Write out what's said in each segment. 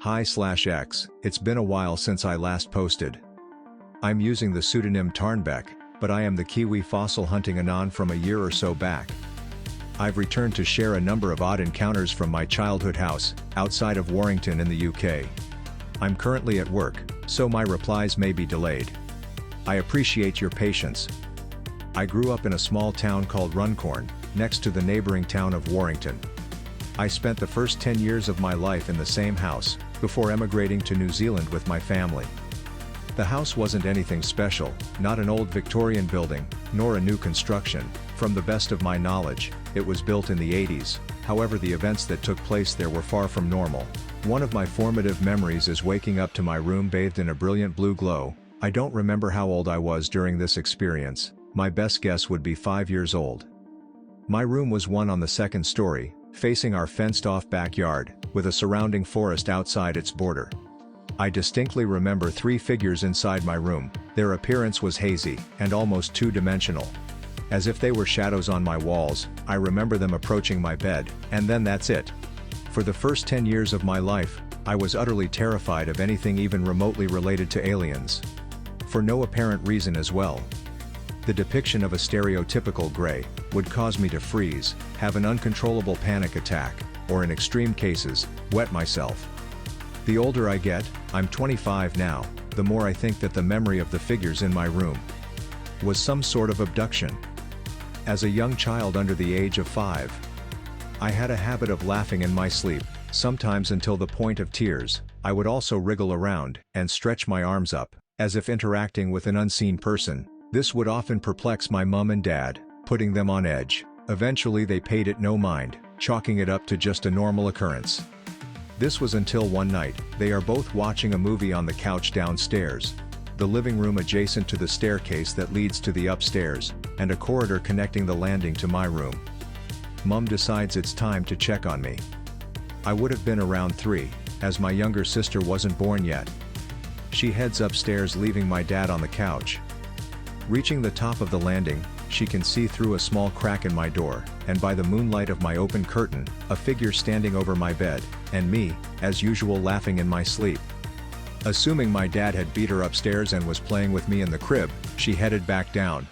Hi/X, it's been a while since I last posted. I'm using the pseudonym Tarnbeck, but I am the Kiwi fossil hunting anon from a year or so back. I've returned to share a number of odd encounters from my childhood house, outside of Warrington in the UK. I'm currently at work, so my replies may be delayed. I appreciate your patience. I grew up in a small town called Runcorn, next to the neighboring town of Warrington. I spent the first 10 years of my life in the same house, before emigrating to New Zealand with my family. The house wasn't anything special, not an old Victorian building, nor a new construction. From the best of my knowledge, it was built in the 80s, however the events that took place there were far from normal. One of my formative memories is waking up to my room bathed in a brilliant blue glow. I don't remember how old I was during this experience, my best guess would be 5 years old. My room was one on the second story, facing our fenced-off backyard, with a surrounding forest outside its border. I distinctly remember 3 figures inside my room. Their appearance was hazy, and almost two-dimensional. As if they were shadows on my walls, I remember them approaching my bed, and then that's it. For the first 10 years of my life, I was utterly terrified of anything even remotely related to aliens. For no apparent reason as well. The depiction of a stereotypical gray would cause me to freeze, have an uncontrollable panic attack, or in extreme cases, wet myself. The older I get, I'm 25 now, the more I think that the memory of the figures in my room was some sort of abduction. As a young child under the age of 5, I had a habit of laughing in my sleep, sometimes until the point of tears. I would also wriggle around and stretch my arms up, as if interacting with an unseen person. This would often perplex my mum and dad, putting them on edge. Eventually they paid it no mind, chalking it up to just a normal occurrence. This was until one night, they are both watching a movie on the couch downstairs, the living room adjacent to the staircase that leads to the upstairs, and a corridor connecting the landing to my room. Mum decides it's time to check on me. I would have been around 3, as my younger sister wasn't born yet. She heads upstairs leaving my dad on the couch. Reaching the top of the landing, she can see through a small crack in my door, and by the moonlight of my open curtain, a figure standing over my bed, and me, as usual laughing in my sleep. Assuming my dad had beat her upstairs and was playing with me in the crib, she headed back down.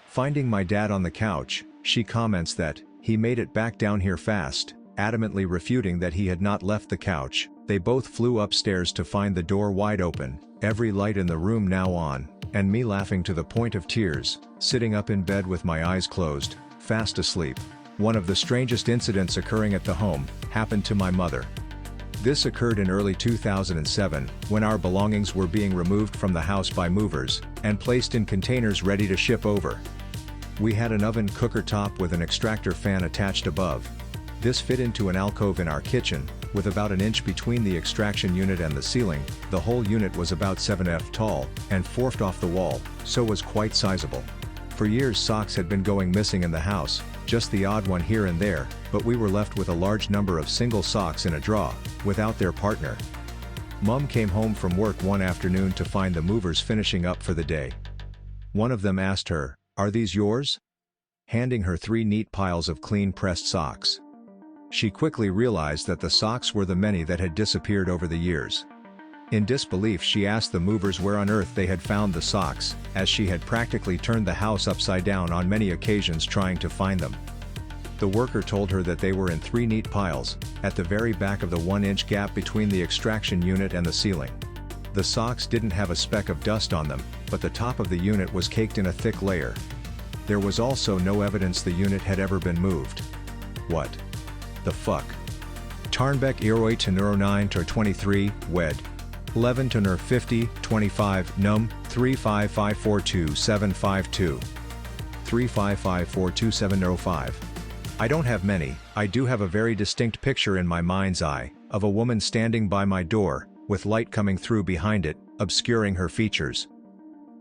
Finding my dad on the couch, she comments that he made it back down here fast, adamantly refuting that he had not left the couch. They both flew upstairs to find the door wide open, every light in the room now on, and me laughing to the point of tears, sitting up in bed with my eyes closed, fast asleep. One of the strangest incidents occurring at the home happened to my mother. This occurred in early 2007, when our belongings were being removed from the house by movers, and placed in containers ready to ship over. We had an oven cooker top with an extractor fan attached above. This fit into an alcove in our kitchen, with about an inch between the extraction unit and the ceiling. The whole unit was about 7 feet tall, and 4 feet off the wall, so was quite sizable. For years socks had been going missing in the house, just the odd one here and there, but we were left with a large number of single socks in a drawer, without their partner. Mum came home from work one afternoon to find the movers finishing up for the day. One of them asked her, "Are these yours?" handing her 3 neat piles of clean pressed socks. She quickly realized that the socks were the many that had disappeared over the years. In disbelief she asked the movers where on earth they had found the socks, as she had practically turned the house upside down on many occasions trying to find them. The worker told her that they were in 3 neat piles, at the very back of the 1-inch gap between the extraction unit and the ceiling. The socks didn't have a speck of dust on them, but the top of the unit was caked in a thick layer. There was also no evidence the unit had ever been moved. What the fuck? Tarnbeck 08 to 09 to 23, wed. 11 to 50, 25, num, 3554275 3554270. I don't have many. I do have a very distinct picture in my mind's eye, of a woman standing by my door, with light coming through behind it, obscuring her features.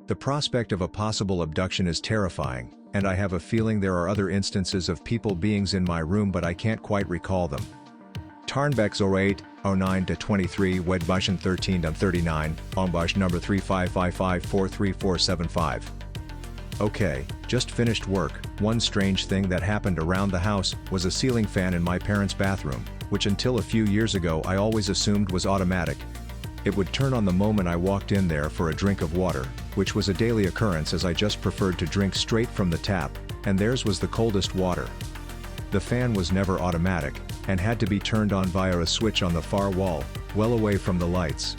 The prospect of a possible abduction is terrifying, and I have a feeling there are other instances of people beings in my room but I can't quite recall them. Tarnbeck 08, 09 to 23, Wedbush 13 to 39, Ombush number 355543475. Okay, just finished work. One strange thing that happened around the house was a ceiling fan in my parents' bathroom. which until a few years ago I always assumed was automatic. It would turn on the moment I walked in there for a drink of water, which was a daily occurrence as I just preferred to drink straight from the tap, and theirs was the coldest water. The fan was never automatic, and had to be turned on via a switch on the far wall, well away from the lights.